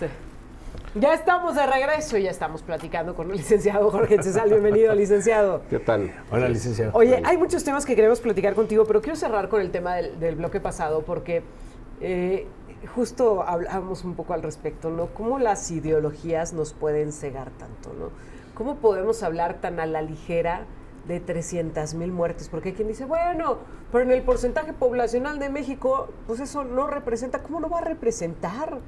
Sí. Ya estamos de regreso y ya estamos platicando con el licenciado Jorge Encesal. Bienvenido, licenciado. ¿Qué tal? Hola, licenciado. Oye, hay muchos temas que queremos platicar contigo, pero quiero cerrar con el tema del bloque pasado porque justo hablábamos un poco al respecto, ¿no? Cómo las ideologías nos pueden cegar tanto, ¿no? ¿Cómo podemos hablar tan a la ligera de 300,000 muertes? Porque hay quien dice, bueno, pero en el porcentaje poblacional de México, pues eso no representa. ¿Cómo no va a representar?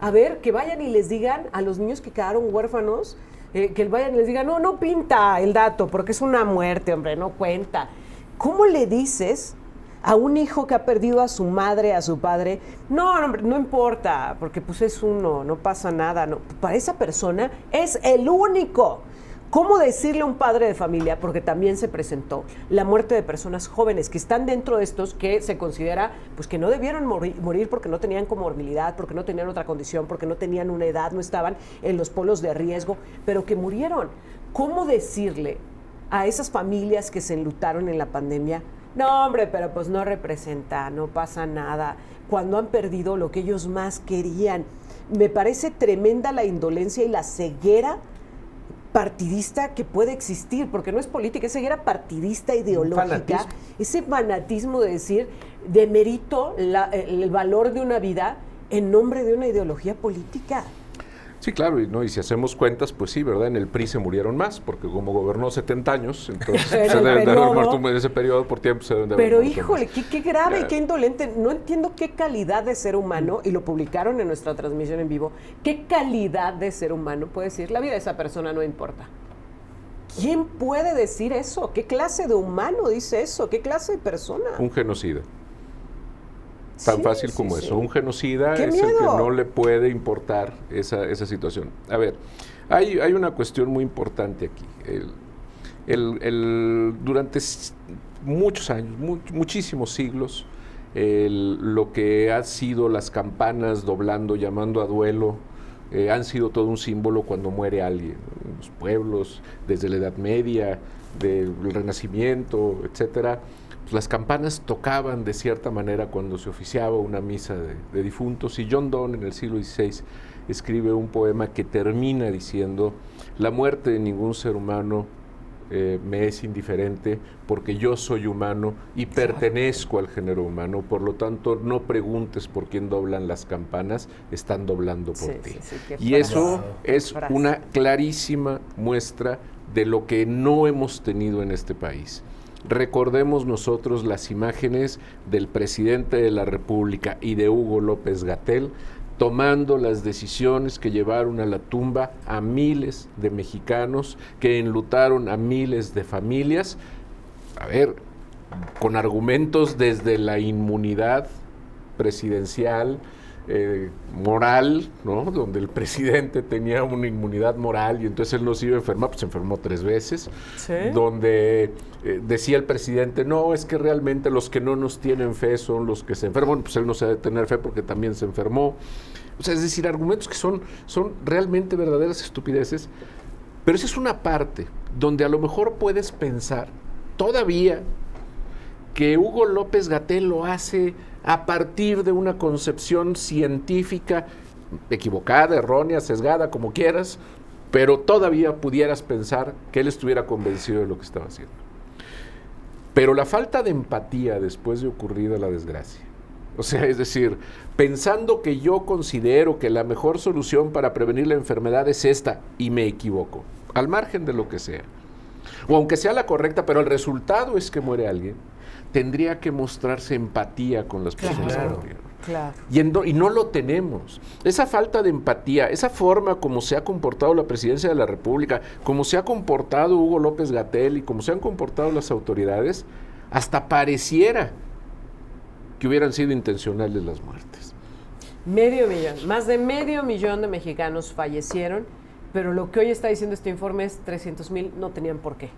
A ver, que vayan y les digan a los niños que quedaron huérfanos, que vayan y les digan, no pinta el dato, porque es una muerte, hombre, no cuenta. ¿Cómo le dices a un hijo que ha perdido a su madre, a su padre? No, hombre, no importa, porque pues es uno, no pasa nada. No. Para esa persona es el único. ¿Cómo decirle a un padre de familia, porque también se presentó la muerte de personas jóvenes que están dentro de estos que se considera pues que no debieron morir porque no tenían comorbilidad, porque no tenían otra condición, porque no tenían una edad, no estaban en los polos de riesgo, pero que murieron? ¿Cómo decirle a esas familias que se enlutaron en la pandemia, no, hombre, pero pues no representa, no pasa nada, cuando han perdido lo que ellos más querían? Me parece tremenda la indolencia y la ceguera partidista que puede existir, porque no es política, es ceguera partidista, ideológica, ese fanatismo de decir, demerito el valor de una vida en nombre de una ideología política. Sí, claro, y si hacemos cuentas, pues sí, ¿verdad? En el PRI se murieron más, porque como gobernó 70 años, entonces se deben de haber muerto en ese periodo, por tiempo se deben de haber muerto. Pero híjole, qué grave y qué indolente. No entiendo qué calidad de ser humano, y lo publicaron en nuestra transmisión en vivo, qué calidad de ser humano puede decir, la vida de esa persona no importa. ¿Quién puede decir eso? ¿Qué clase de humano dice eso? ¿Qué clase de persona? Un genocida. Tan fácil como eso. Un genocida ¡Qué es miedo! el que no le puede importar esa situación. A ver, hay una cuestión muy importante aquí. Durante muchos años, muchísimos siglos, lo que han sido las campanas doblando, llamando a duelo, han sido todo un símbolo cuando muere alguien. En los pueblos, desde la Edad Media, del Renacimiento, etcétera. Las campanas tocaban de cierta manera cuando se oficiaba una misa de difuntos, y John Donne en el siglo XVI escribe un poema que termina diciendo: la muerte de ningún ser humano me es indiferente, porque yo soy humano y pertenezco al género humano, por lo tanto no preguntes por quién doblan las campanas, están doblando por ti. Y eso es una clarísima muestra de lo que no hemos tenido en este país. Recordemos nosotros las imágenes del presidente de la República y de Hugo López-Gatell tomando las decisiones que llevaron a la tumba a miles de mexicanos, que enlutaron a miles de familias, a ver, con argumentos desde la inmunidad presidencial, moral, ¿no? Donde el presidente tenía una inmunidad moral y entonces él no se iba a enfermar, pues se enfermó 3 veces, ¿sí? Donde decía el presidente, no, es que realmente los que no nos tienen fe son los que se enferman, pues él no se debe tener fe porque también se enfermó. O sea, es decir, argumentos que son realmente verdaderas estupideces, pero esa es una parte donde a lo mejor puedes pensar todavía que Hugo López-Gatell lo hace a partir de una concepción científica equivocada, errónea, sesgada, como quieras, pero todavía pudieras pensar que él estuviera convencido de lo que estaba haciendo. Pero la falta de empatía después de ocurrida la desgracia, o sea, es decir, pensando que yo considero que la mejor solución para prevenir la enfermedad es esta y me equivoco, al margen de lo que sea, o aunque sea la correcta, pero el resultado es que muere alguien, tendría que mostrarse empatía con las personas que murieron. Claro. Y no lo tenemos. Esa falta de empatía, esa forma como se ha comportado la presidencia de la República, como se ha comportado Hugo López-Gatell y como se han comportado las autoridades, hasta pareciera que hubieran sido intencionales las muertes. Más de 500,000 de mexicanos fallecieron, pero lo que hoy está diciendo este informe es 300,000 no tenían por qué.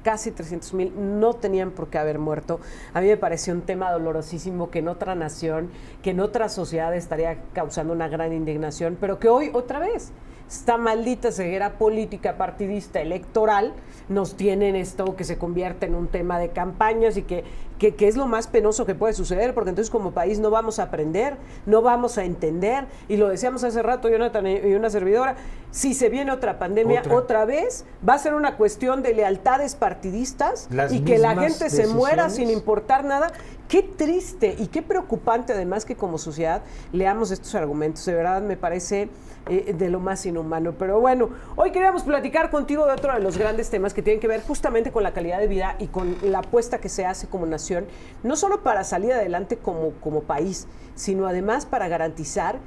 Casi 300,000 no tenían por qué haber muerto. A mí me pareció un tema dolorosísimo que en otra nación, que en otra sociedad estaría causando una gran indignación, pero que hoy otra vez esta maldita ceguera política, partidista, electoral, nos tienen esto que se convierte en un tema de campañas y que es lo más penoso que puede suceder, porque entonces como país no vamos a aprender, no vamos a entender, y lo decíamos hace rato Jonathan y una servidora, si se viene otra pandemia otra vez, va a ser una cuestión de lealtades partidistas y que la gente se muera sin importar nada. Qué triste y qué preocupante además que como sociedad leamos estos argumentos, de verdad me parece de lo más inhumano. Pero bueno, hoy queríamos platicar contigo de otro de los grandes temas que tienen que ver justamente con la calidad de vida y con la apuesta que se hace como nación, no solo para salir adelante como país, sino además para garantizar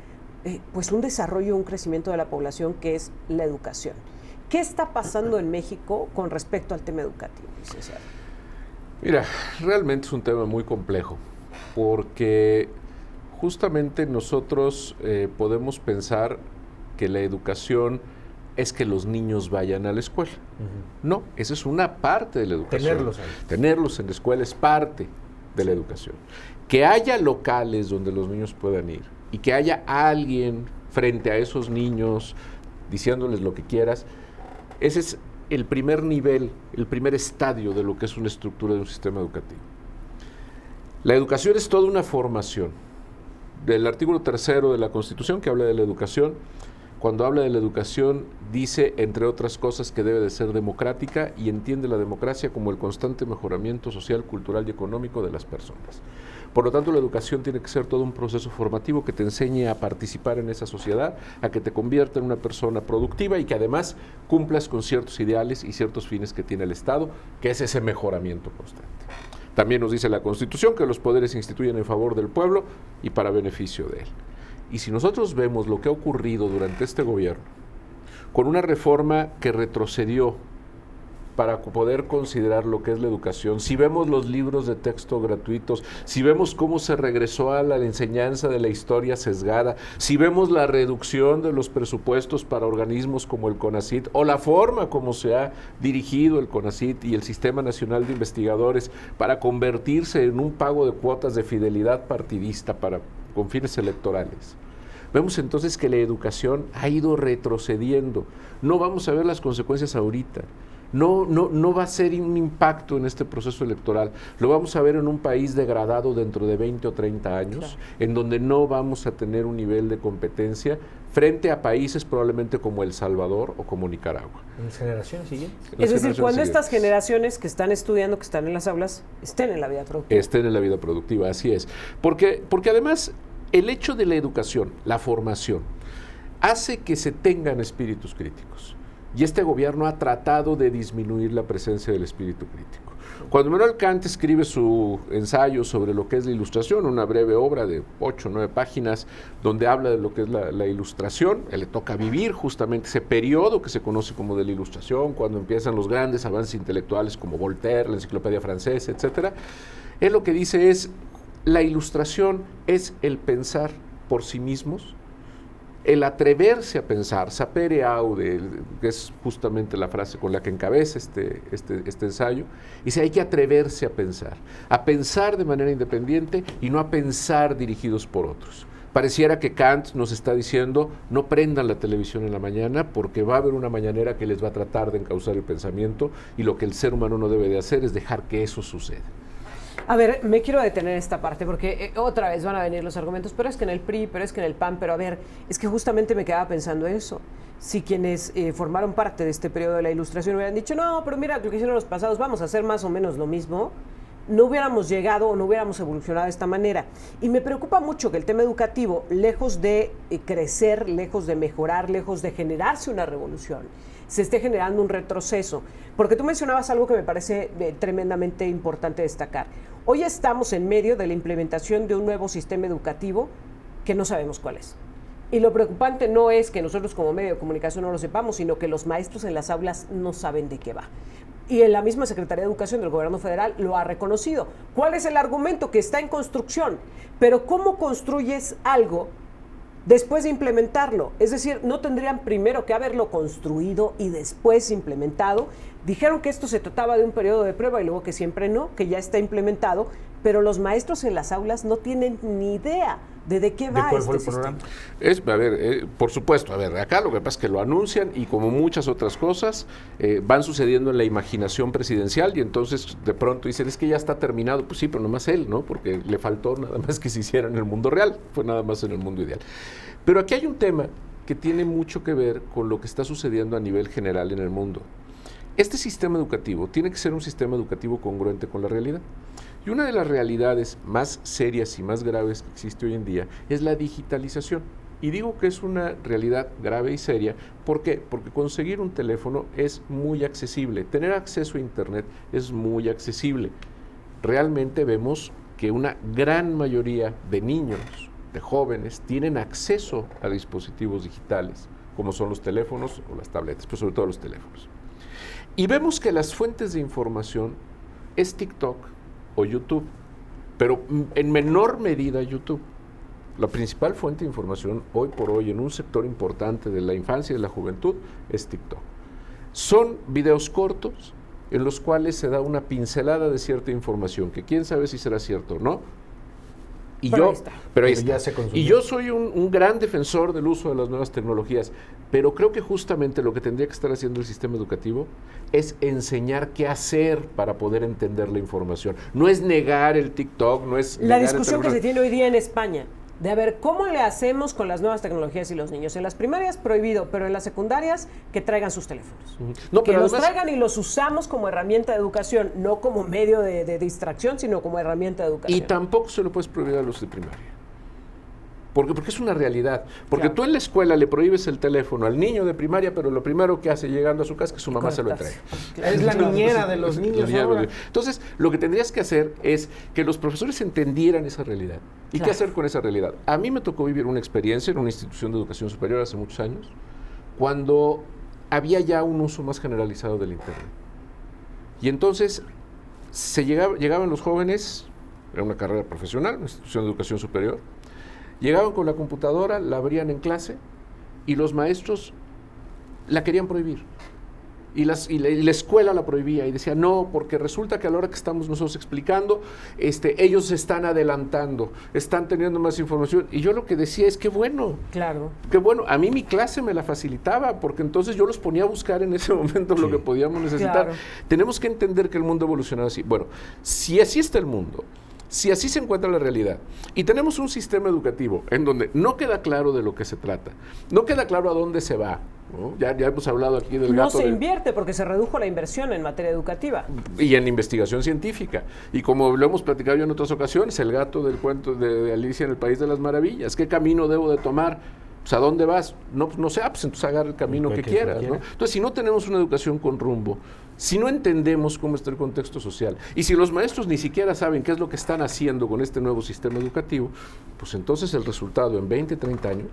pues un desarrollo, un crecimiento de la población, que es la educación. ¿Qué está pasando en México con respecto al tema educativo, César? Mira, realmente es un tema muy complejo, porque justamente nosotros podemos pensar que la educación es que los niños vayan a la escuela. No, esa es una parte de la educación. Tenerlos ahí. Tenerlos en la escuela es parte de la educación. Que haya locales donde los niños puedan ir y que haya alguien frente a esos niños diciéndoles lo que quieras, ese es el primer nivel, el primer estadio de lo que es una estructura de un sistema educativo. La educación es toda una formación. Del artículo 3 de la Constitución, que habla de la educación, cuando habla de la educación, dice, entre otras cosas, que debe de ser democrática y entiende la democracia como el constante mejoramiento social, cultural y económico de las personas. Por lo tanto, la educación tiene que ser todo un proceso formativo que te enseñe a participar en esa sociedad, a que te convierta en una persona productiva y que además cumplas con ciertos ideales y ciertos fines que tiene el Estado, que es ese mejoramiento constante. También nos dice la Constitución que los poderes se instituyen en favor del pueblo y para beneficio de él. Y si nosotros vemos lo que ha ocurrido durante este gobierno, con una reforma que retrocedió para poder considerar lo que es la educación, si vemos los libros de texto gratuitos, si vemos cómo se regresó a la enseñanza de la historia sesgada, si vemos la reducción de los presupuestos para organismos como el CONACYT o la forma como se ha dirigido el CONACYT y el Sistema Nacional de Investigadores para convertirse en un pago de cuotas de fidelidad partidista con fines electorales. Vemos entonces que la educación ha ido retrocediendo. No vamos a ver las consecuencias ahorita. No va a ser un impacto en este proceso electoral. Lo vamos a ver en un país degradado dentro de 20 o 30 años, claro, en donde no vamos a tener un nivel de competencia frente a países probablemente como El Salvador o como Nicaragua. ¿En las generaciones siguientes? Es decir, cuando estas generaciones que están estudiando, que están en las aulas, estén en la vida productiva. Estén en la vida productiva, así es. Porque además el hecho de la educación, la formación, hace que se tengan espíritus críticos. Y este gobierno ha tratado de disminuir la presencia del espíritu crítico. Cuando Immanuel Kant escribe su ensayo sobre lo que es la ilustración, una breve obra de 8 o 9 páginas, donde habla de lo que es la ilustración, él le toca vivir justamente ese periodo que se conoce como de la ilustración, cuando empiezan los grandes avances intelectuales como Voltaire, la enciclopedia francesa, etc. Él lo que dice es, la ilustración es el pensar por sí mismos, el atreverse a pensar, sapere aude, que es justamente la frase con la que encabeza este ensayo, dice, hay que atreverse a pensar de manera independiente y no a pensar dirigidos por otros. Pareciera que Kant nos está diciendo, no prendan la televisión en la mañana porque va a haber una mañanera que les va a tratar de encauzar el pensamiento y lo que el ser humano no debe de hacer es dejar que eso suceda. A ver, me quiero detener en esta parte porque otra vez van a venir los argumentos, pero es que en el PRI, pero es que en el PAN, pero a ver, es que justamente me quedaba pensando eso. Si quienes formaron parte de este periodo de la ilustración hubieran dicho, no, pero mira lo que hicieron los pasados, vamos a hacer más o menos lo mismo, no hubiéramos llegado o no hubiéramos evolucionado de esta manera. Y me preocupa mucho que el tema educativo, lejos de crecer, lejos de mejorar, lejos de generarse una revolución, se esté generando un retroceso. Porque tú mencionabas algo que me parece tremendamente importante destacar. Hoy estamos en medio de la implementación de un nuevo sistema educativo que no sabemos cuál es. Y lo preocupante no es que nosotros como medio de comunicación no lo sepamos, sino que los maestros en las aulas no saben de qué va. Y en la misma Secretaría de Educación del Gobierno Federal lo ha reconocido. ¿Cuál es el argumento? Que está en construcción. Pero ¿cómo construyes algo después de implementarlo? Es decir, no tendrían primero que haberlo construido y después implementado. Dijeron que esto se trataba de un periodo de prueba y luego que siempre no, que ya está implementado, pero los maestros en las aulas no tienen ni idea de qué va este sistema. Por supuesto, acá lo que pasa es que lo anuncian y como muchas otras cosas van sucediendo en la imaginación presidencial y entonces de pronto dicen, es que ya está terminado. Pues sí, pero nomás él, ¿no? Porque le faltó nada más que se hiciera en el mundo real, fue nada más en el mundo ideal. Pero aquí hay un tema que tiene mucho que ver con lo que está sucediendo a nivel general en el mundo. Este sistema educativo tiene que ser un sistema educativo congruente con la realidad. Y una de las realidades más serias y más graves que existe hoy en día es la digitalización. Y digo que es una realidad grave y seria, ¿por qué? Porque conseguir un teléfono es muy accesible, tener acceso a Internet es muy accesible. Realmente vemos que una gran mayoría de niños, de jóvenes, tienen acceso a dispositivos digitales, como son los teléfonos o las tabletas, pero sobre todo los teléfonos. Y vemos que las fuentes de información es TikTok o YouTube, pero en menor medida YouTube. La principal fuente de información hoy por hoy en un sector importante de la infancia y de la juventud es TikTok. Son videos cortos en los cuales se da una pincelada de cierta información, que quién sabe si será cierto o no. Pero ahí está. Y yo soy un gran defensor del uso de las nuevas tecnologías, pero creo que justamente lo que tendría que estar haciendo el sistema educativo es enseñar qué hacer para poder entender la información. No es negar el TikTok, no es la discusión que se tiene hoy día en España, de a ver, ¿cómo le hacemos con las nuevas tecnologías y los niños? En las primarias prohibido, pero en las secundarias que traigan sus teléfonos. No, que los traigan y los usamos como herramienta de educación, no como medio de distracción, sino como herramienta de educación. Y tampoco se lo puedes prohibir a los de primaria. Porque es una realidad. Porque tú en la escuela le prohíbes el teléfono al niño de primaria, pero lo primero que hace llegando a su casa es que su mamá se lo entrega. Es la niñera de los niños ahora. Entonces, lo que tendrías que hacer es que los profesores entendieran esa realidad. ¿Y qué hacer con esa realidad? A mí me tocó vivir una experiencia en una institución de educación superior hace muchos años, cuando había ya un uso más generalizado del Internet. Y entonces, llegaban los jóvenes, era una carrera profesional, una institución de educación superior, llegaban con la computadora, la abrían en clase y los maestros la querían prohibir. Y la escuela la prohibía y decía, no, porque resulta que a la hora que estamos nosotros explicando, ellos se están adelantando, están teniendo más información. Y yo lo que decía es, qué bueno. Claro. Qué bueno. A mí mi clase me la facilitaba, porque entonces yo los ponía a buscar en ese momento lo que podíamos necesitar. Claro. Tenemos que entender que el mundo evolucionaba así. Bueno, si así está el mundo, si así se encuentra la realidad y tenemos un sistema educativo en donde no queda claro de lo que se trata, no queda claro a dónde se va, ¿no? Ya hemos hablado aquí del gato. No se invierte porque se redujo la inversión en materia educativa. Y en investigación científica. Y como lo hemos platicado yo en otras ocasiones, el gato del cuento de Alicia en el País de las Maravillas. ¿Qué camino debo de tomar? Pues, ¿a dónde vas? No sé, pues entonces agarra el camino que quieras, ¿no? Entonces, si no tenemos una educación con rumbo, si no entendemos cómo está el contexto social, y si los maestros ni siquiera saben qué es lo que están haciendo con este nuevo sistema educativo, pues entonces el resultado en 20, 30 años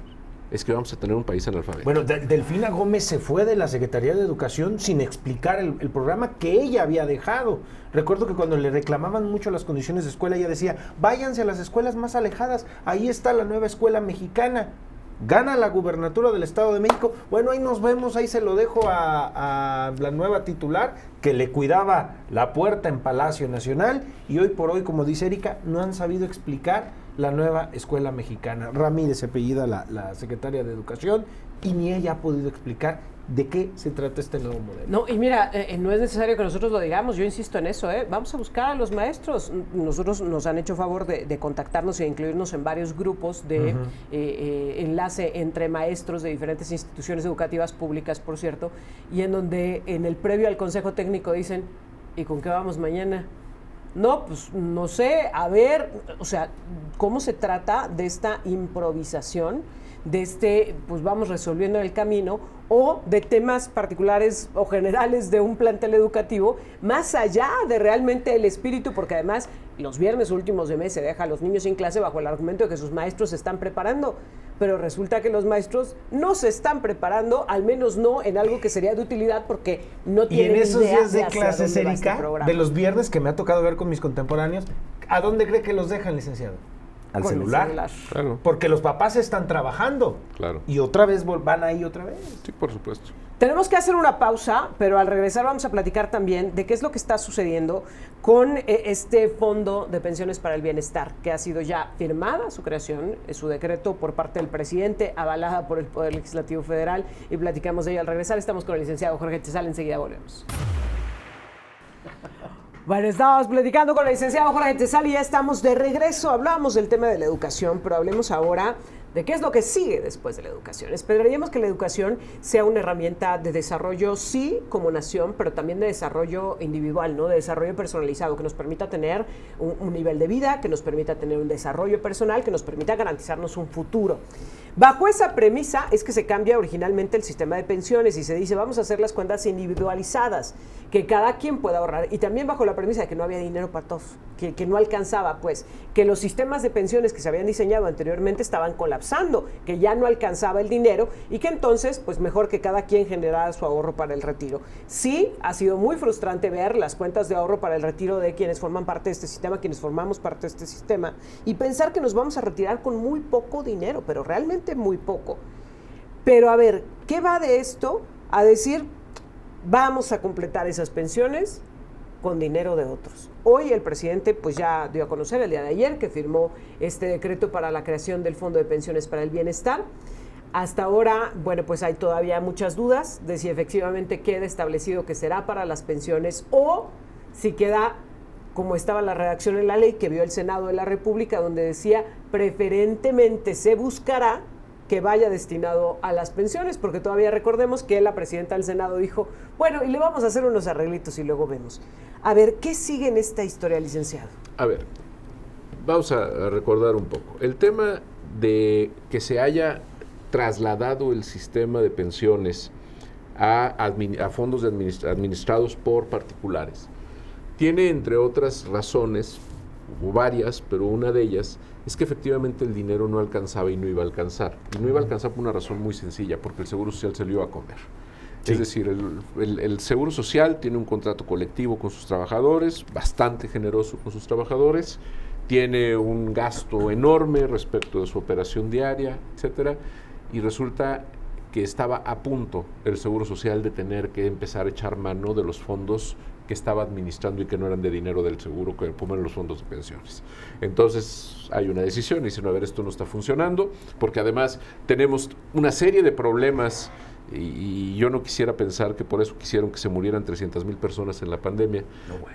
es que vamos a tener un país analfabeto. Bueno, Delfina Gómez se fue de la Secretaría de Educación sin explicar el programa que ella había dejado. Recuerdo que cuando le reclamaban mucho las condiciones de escuela, ella decía, váyanse a las escuelas más alejadas, ahí está la nueva escuela mexicana. Gana la gubernatura del Estado de México, bueno, ahí nos vemos, ahí se lo dejo a la nueva titular que le cuidaba la puerta en Palacio Nacional, y hoy por hoy, como dice Erika, no han sabido explicar la nueva escuela mexicana. Ramírez se apellida la secretaria de Educación, y ni ella ha podido explicar de qué se trata este nuevo modelo. No, y mira, no es necesario que nosotros lo digamos, yo insisto en eso, vamos a buscar a los maestros. Nosotros nos han hecho favor de contactarnos e incluirnos en varios grupos de enlace entre maestros de diferentes instituciones educativas públicas, por cierto, y en donde en el previo al Consejo Técnico dicen, ¿y con qué vamos mañana? No, pues no sé, a ver, o sea, ¿cómo se trata de esta improvisación? De pues vamos resolviendo el camino, o de temas particulares o generales de un plantel educativo, más allá de realmente el espíritu, porque además los viernes últimos de mes se deja a los niños sin clase bajo el argumento de que sus maestros se están preparando, pero resulta que los maestros no se están preparando, al menos no en algo que sería de utilidad, porque no tienen idea. Y en esos días de clases, Erika, de los viernes que me ha tocado ver con mis contemporáneos, ¿a dónde cree que los dejan, licenciado? al Con el celular. Claro. Porque los papás están trabajando. Claro. Y otra vez van ahí otra vez. Sí, por supuesto. Tenemos que hacer una pausa, pero al regresar vamos a platicar también de qué es lo que está sucediendo con este Fondo de Pensiones para el Bienestar, que ha sido ya firmada su creación, su decreto por parte del presidente, avalada por el Poder Legislativo Federal, y platicamos de ello al regresar. Estamos con el licenciado Jorge Chezal, enseguida volvemos. Bueno, estamos platicando con el licenciado Jorge Chezal y ya estamos de regreso. Hablábamos del tema de la educación, pero hablemos ahora de qué es lo que sigue después de la educación. Esperaríamos que la educación sea una herramienta de desarrollo, sí, como nación, pero también de desarrollo individual, ¿no? De desarrollo personalizado, que nos permita tener un nivel de vida, que nos permita tener un desarrollo personal, que nos permita garantizarnos un futuro. Bajo esa premisa es que se cambia originalmente el sistema de pensiones y se dice vamos a hacer las cuentas individualizadas, que cada quien pueda ahorrar, y también bajo la premisa de que no había dinero para todos, que no alcanzaba, pues, que los sistemas de pensiones que se habían diseñado anteriormente estaban colapsando, que ya no alcanzaba el dinero y que entonces, pues mejor que cada quien generara su ahorro para el retiro. Sí, ha sido muy frustrante ver las cuentas de ahorro para el retiro de quienes forman parte de este sistema, quienes formamos parte de este sistema, y pensar que nos vamos a retirar con muy poco dinero, pero realmente muy poco. Pero a ver, ¿qué va de esto a decir vamos a completar esas pensiones con dinero de otros? Hoy el presidente pues ya dio a conocer el día de ayer que firmó este decreto para la creación del Fondo de Pensiones para el Bienestar. Hasta ahora, bueno, pues hay todavía muchas dudas de si efectivamente queda establecido que será para las pensiones o si queda como estaba la redacción en la ley que vio el Senado de la República, donde decía preferentemente se buscará que vaya destinado a las pensiones, porque todavía recordemos que la presidenta del Senado dijo, bueno, y le vamos a hacer unos arreglitos y luego vemos. A ver, ¿qué sigue en esta historia, licenciado? A ver, vamos a recordar un poco. El tema de que se haya trasladado el sistema de pensiones a fondos administrados por particulares tiene, entre otras razones, hubo varias, pero una de ellas es que efectivamente el dinero no alcanzaba y no iba a alcanzar. Y no iba a alcanzar por una razón muy sencilla, porque el Seguro Social se lo iba a comer. Sí. Es decir, el Seguro Social tiene un contrato colectivo con sus trabajadores, bastante generoso con sus trabajadores, tiene un gasto enorme respecto de su operación diaria, etcétera, y resulta que estaba a punto el Seguro Social de tener que empezar a echar mano de los fondos que estaba administrando y que no eran de dinero del seguro, que ponen los fondos de pensiones. Entonces hay una decisión y dicen, a ver, esto no está funcionando, porque además tenemos una serie de problemas y yo no quisiera pensar que por eso quisieron que se murieran 300,000 personas en la pandemia,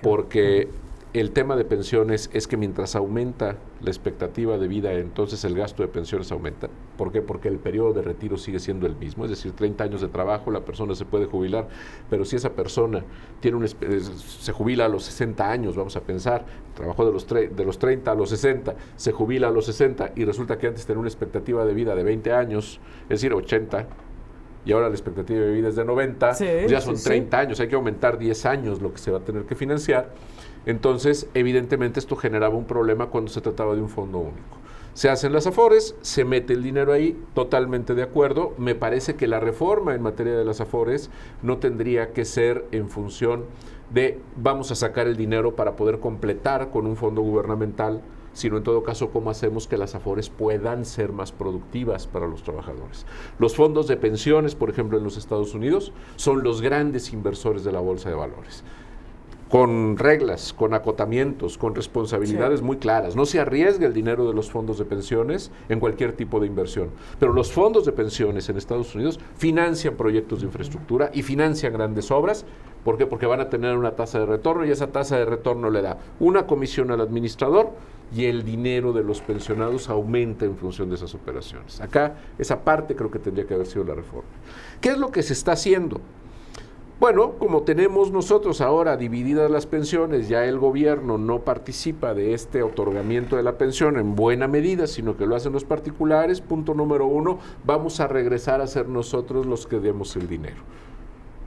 porque el tema de pensiones es que mientras aumenta la expectativa de vida, entonces el gasto de pensiones aumenta. ¿Por qué? Porque el periodo de retiro sigue siendo el mismo, es decir, 30 años de trabajo, la persona se puede jubilar, pero si esa persona se jubila a los 60 años, vamos a pensar, trabajó de los 30 a los 60, se jubila a los 60 y resulta que antes tenía una expectativa de vida de 20 años, es decir, 80, y ahora la expectativa de vida es de 90, sí, pues ya son 30 años, hay que aumentar 10 años lo que se va a tener que financiar. Entonces, evidentemente, esto generaba un problema cuando se trataba de un fondo único. Se hacen las AFORES, se mete el dinero ahí, totalmente de acuerdo. Me parece que la reforma en materia de las AFORES no tendría que ser en función de vamos a sacar el dinero para poder completar con un fondo gubernamental, sino en todo caso cómo hacemos que las AFORES puedan ser más productivas para los trabajadores. Los fondos de pensiones, por ejemplo, en los Estados Unidos, son los grandes inversores de la bolsa de valores, con reglas, con acotamientos, con responsabilidades muy claras. No se arriesga el dinero de los fondos de pensiones en cualquier tipo de inversión. Pero los fondos de pensiones en Estados Unidos financian proyectos de infraestructura y financian grandes obras. ¿Por qué? Porque van a tener una tasa de retorno y esa tasa de retorno le da una comisión al administrador y el dinero de los pensionados aumenta en función de esas operaciones. Acá, esa parte creo que tendría que haber sido la reforma. ¿Qué es lo que se está haciendo? Bueno, como tenemos nosotros ahora divididas las pensiones, ya el gobierno no participa de este otorgamiento de la pensión en buena medida, sino que lo hacen los particulares. Punto número 1, vamos a regresar a ser nosotros los que demos el dinero.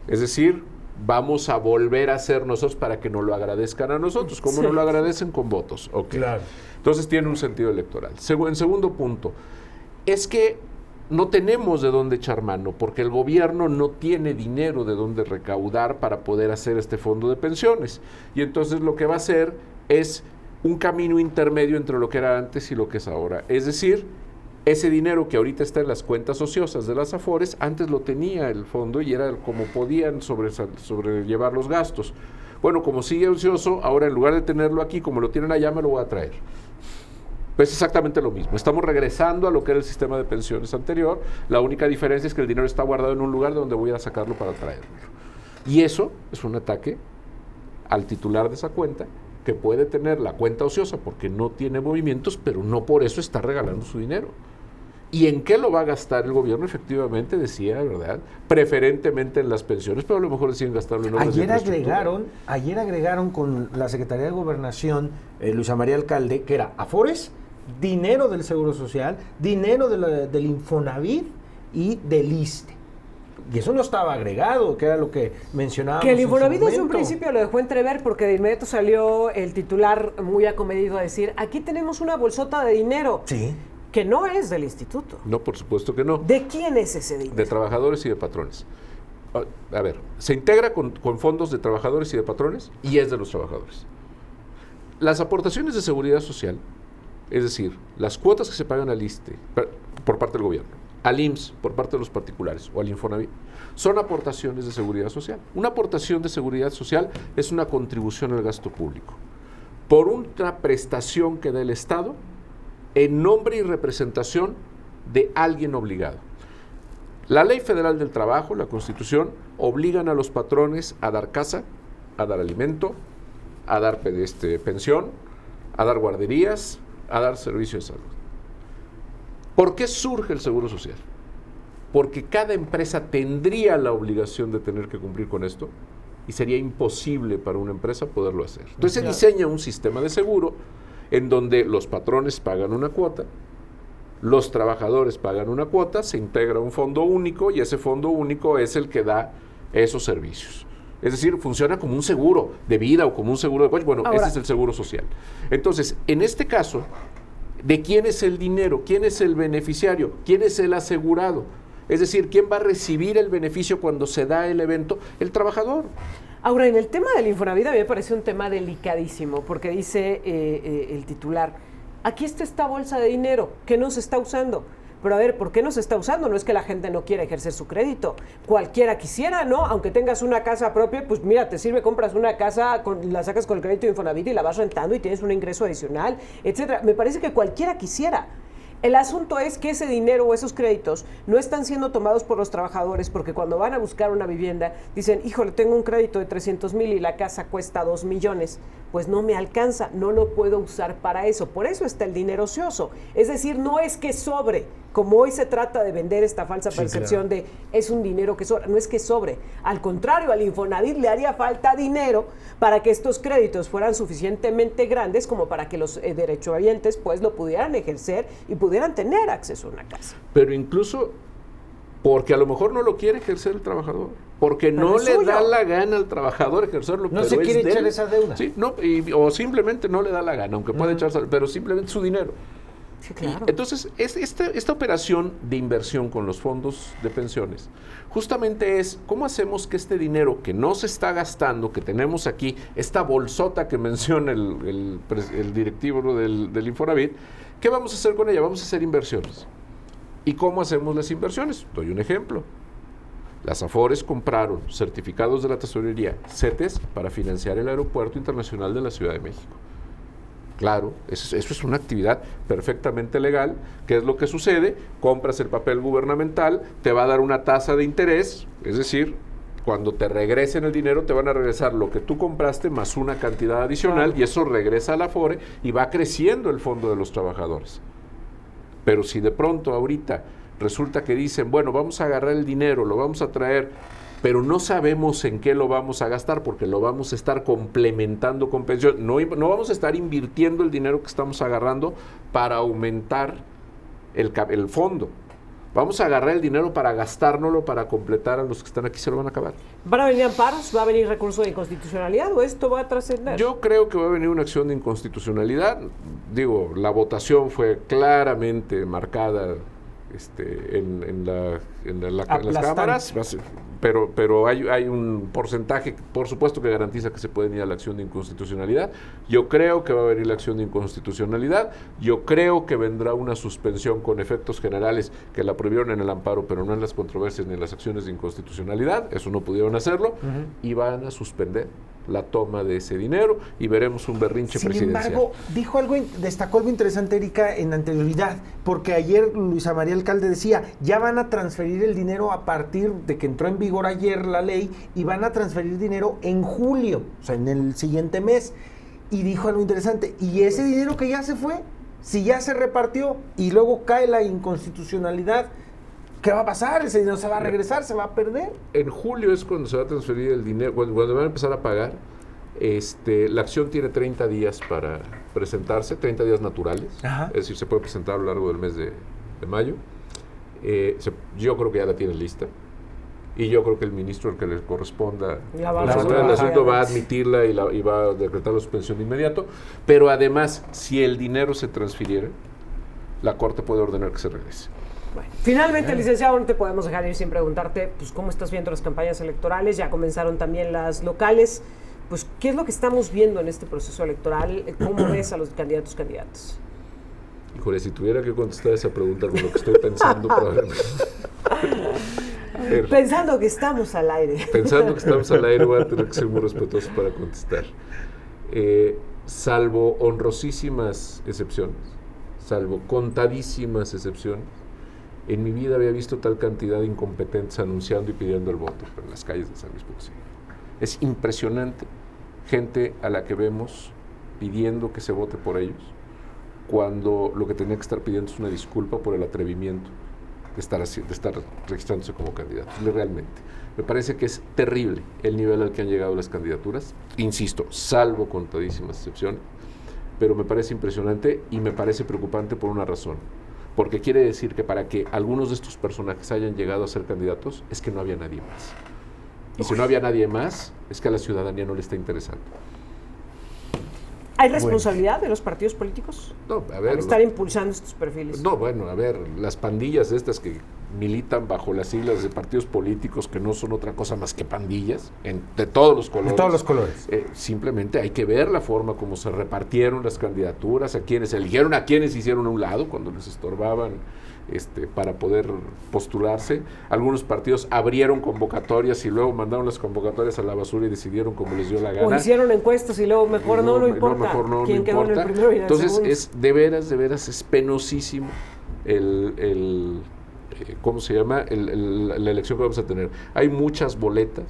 Es decir, vamos a volver a ser nosotros para que nos lo agradezcan a nosotros. ¿Cómo nos lo agradecen? Con votos. Okay. Claro. Entonces tiene un sentido electoral. En segundo punto, es que no tenemos de dónde echar mano, porque el gobierno no tiene dinero de dónde recaudar para poder hacer este fondo de pensiones. Y entonces lo que va a hacer es un camino intermedio entre lo que era antes y lo que es ahora. Es decir, ese dinero que ahorita está en las cuentas ociosas de las Afores, antes lo tenía el fondo y era como podían sobrellevar los gastos. Bueno, como sigue ocioso, ahora en lugar de tenerlo aquí, como lo tienen allá, me lo voy a traer. Pues exactamente lo mismo. Estamos regresando a lo que era el sistema de pensiones anterior. La única diferencia es que el dinero está guardado en un lugar de donde voy a sacarlo para traerlo. Y eso es un ataque al titular de esa cuenta, que puede tener la cuenta ociosa porque no tiene movimientos, pero no por eso está regalando su dinero. ¿Y en qué lo va a gastar el gobierno? Efectivamente, decía, ¿verdad? Preferentemente en las pensiones, pero a lo mejor deciden gastarlo en obras de infraestructura. Ayer agregaron con la Secretaría de Gobernación, Luisa María Alcalde, que era Afores, dinero del Seguro Social, dinero del Infonavit y del ISSSTE. Y eso no estaba agregado, que era lo que mencionábamos. Que el Infonavit desde un principio lo dejó entrever porque de inmediato salió el titular muy acomedido a decir, aquí tenemos una bolsota de dinero. Sí. Que no es del instituto. No, por supuesto que no. ¿De quién es ese dinero? De trabajadores y de patrones. A ver, se integra con fondos de trabajadores y de patrones y es de los trabajadores. Las aportaciones de seguridad social, es decir, las cuotas que se pagan al ISSSTE por parte del gobierno, al IMSS por parte de los particulares o al Infonavit, son aportaciones de seguridad social. Una aportación de seguridad social es una contribución al gasto público por una prestación que da el Estado en nombre y representación de alguien obligado. La Ley Federal del Trabajo, la Constitución, obligan a los patrones a dar casa, a dar alimento, a dar pensión, a dar guarderías, a dar servicio de salud. ¿Por qué surge el Seguro Social? Porque cada empresa tendría la obligación de tener que cumplir con esto y sería imposible para una empresa poderlo hacer. Entonces se diseña un sistema de seguro en donde los patrones pagan una cuota, los trabajadores pagan una cuota, se integra un fondo único y ese fondo único es el que da esos servicios. Es decir, funciona como un seguro de vida o como un seguro de coche. Bueno, ahora, ese es el seguro social. Entonces, en este caso, ¿de quién es el dinero? ¿Quién es el beneficiario? ¿Quién es el asegurado? Es decir, ¿quién va a recibir el beneficio cuando se da el evento? El trabajador. Ahora, en el tema del Infonavit a mí me parece un tema delicadísimo, porque dice el titular, aquí está esta bolsa de dinero que no se está usando. Pero a ver, ¿por qué no se está usando? No es que la gente no quiera ejercer su crédito. Cualquiera quisiera, ¿no? Aunque tengas una casa propia, pues mira, te sirve, compras una casa, la sacas con el crédito de Infonavit y la vas rentando y tienes un ingreso adicional, etcétera. Me parece que cualquiera quisiera. El asunto es que ese dinero o esos créditos no están siendo tomados por los trabajadores porque cuando van a buscar una vivienda dicen, híjole, tengo un crédito de 300,000 y la casa cuesta 2 millones. Pues no me alcanza, no lo puedo usar para eso. Por eso está el dinero ocioso. Es decir, no es que sobre, como hoy se trata de vender esta falsa percepción de es un dinero que sobra. No es que sobre. Al contrario, al Infonavit le haría falta dinero para que estos créditos fueran suficientemente grandes como para que los derechohabientes pues lo pudieran ejercer y pudieran tener acceso a una casa. Pero incluso porque a lo mejor no lo quiere ejercer el trabajador, porque no le da la gana al trabajador ejercerlo. No se quiere echar esa deuda. Sí, no, o simplemente no le da la gana, aunque puede echarse, pero simplemente su dinero. Sí, claro. Entonces, esta operación de inversión con los fondos de pensiones, justamente es cómo hacemos que este dinero que no se está gastando, que tenemos aquí, esta bolsota que menciona el directivo del Infonavit, ¿qué vamos a hacer con ella? Vamos a hacer inversiones. ¿Y cómo hacemos las inversiones? Doy un ejemplo. Las Afores compraron certificados de la tesorería, CETES, para financiar el Aeropuerto Internacional de la Ciudad de México. Claro, eso es una actividad perfectamente legal. ¿Qué es lo que sucede? Compras el papel gubernamental, te va a dar una tasa de interés, es decir, cuando te regresen el dinero te van a regresar lo que tú compraste más una cantidad adicional, y eso regresa a la Afore y va creciendo el fondo de los trabajadores. Pero si de pronto ahorita resulta que dicen, bueno, vamos a agarrar el dinero, lo vamos a traer, pero no sabemos en qué lo vamos a gastar porque lo vamos a estar complementando con pensión. No vamos a estar invirtiendo el dinero que estamos agarrando para aumentar el fondo. Vamos a agarrar el dinero para gastárnoslo, para completar a los que están aquí, se lo van a acabar. ¿Van a venir amparos? ¿Va a venir recurso de inconstitucionalidad o esto va a trascender? Yo creo que va a venir una acción de inconstitucionalidad. Digo, la votación fue claramente marcada en las cámaras, pero hay un porcentaje, por supuesto, que garantiza que se puede ir a la acción de inconstitucionalidad. Yo creo que va a venir la acción de inconstitucionalidad. Yo creo que vendrá una suspensión con efectos generales que la prohibieron en el amparo, pero no en las controversias ni en las acciones de inconstitucionalidad. Eso no pudieron hacerlo. Y van a suspender la toma de ese dinero y veremos un berrinche presidencial. Sin embargo, destacó algo interesante, Erika, en anterioridad, porque ayer Luisa María Alcalde decía, ya van a transferir el dinero a partir de que entró en vigor ayer la ley, y van a transferir dinero en julio, o sea, en el siguiente mes. Y dijo algo interesante, y ese dinero que ya se fue, si ya se repartió y luego cae la inconstitucionalidad, ¿qué va a pasar? ¿Ese dinero se va a regresar? ¿Se va a perder? En julio es cuando se va a transferir el dinero, cuando van a empezar a pagar. La acción tiene 30 días para presentarse, 30 días naturales. Ajá. Es decir, se puede presentar a lo largo del mes de mayo. Yo creo que ya la tiene lista. Y yo creo que el ministro, al que le corresponda resolver el asunto, va a admitirla y va a decretar la suspensión de inmediato. Pero además, si el dinero se transfiriera, la Corte puede ordenar que se regrese. Bueno, finalmente, licenciado, no te podemos dejar ir sin preguntarte, pues, ¿cómo estás viendo las campañas electorales? Ya comenzaron también las locales. Pues, ¿qué es lo que estamos viendo en este proceso electoral? ¿Cómo ves a los candidatos? Híjole, si tuviera que contestar esa pregunta con lo que estoy pensando, probablemente. Pensando que estamos al aire. Pensando que estamos al aire, voy a tener que ser muy respetuoso para contestar. Salvo honrosísimas excepciones, salvo contadísimas excepciones, en mi vida había visto tal cantidad de incompetentes anunciando y pidiendo el voto en las calles de San Luis Potosí. Es impresionante, gente a la que vemos pidiendo que se vote por ellos, cuando lo que tenía que estar pidiendo es una disculpa por el atrevimiento de estar registrándose como candidatos. Realmente, me parece que es terrible el nivel al que han llegado las candidaturas, insisto, salvo contadísimas excepciones, pero me parece impresionante y me parece preocupante por una razón. Porque quiere decir que para que algunos de estos personajes hayan llegado a ser candidatos, es que no había nadie más. Y si no había nadie más, es que a la ciudadanía no le está interesando. ¿Hay responsabilidad de los partidos políticos? No, a ver. Al estar impulsando estos perfiles. No, bueno, a ver, las pandillas estas que militan bajo las siglas de partidos políticos, que no son otra cosa más que pandillas, de todos los colores. De todos los colores. Simplemente hay que ver la forma como se repartieron las candidaturas, a quienes eligieron, a quienes hicieron a un lado cuando les estorbaban para poder postularse. Algunos partidos abrieron convocatorias y luego mandaron las convocatorias a la basura y decidieron como les dio la gana. O hicieron encuestas y luego mejor no importa. Mejor no quién quedó en el primero y en el Entonces segundo. es de veras es penosísimo ¿cómo se llama? La elección que vamos a tener. Hay muchas boletas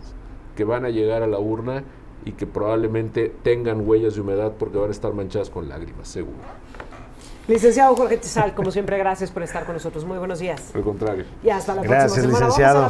que van a llegar a la urna y que probablemente tengan huellas de humedad porque van a estar manchadas con lágrimas, seguro. Licenciado Jorge Tizal, como siempre, gracias por estar con nosotros. Muy buenos días. Al contrario. Y hasta la Gracias, próxima semana. licenciado.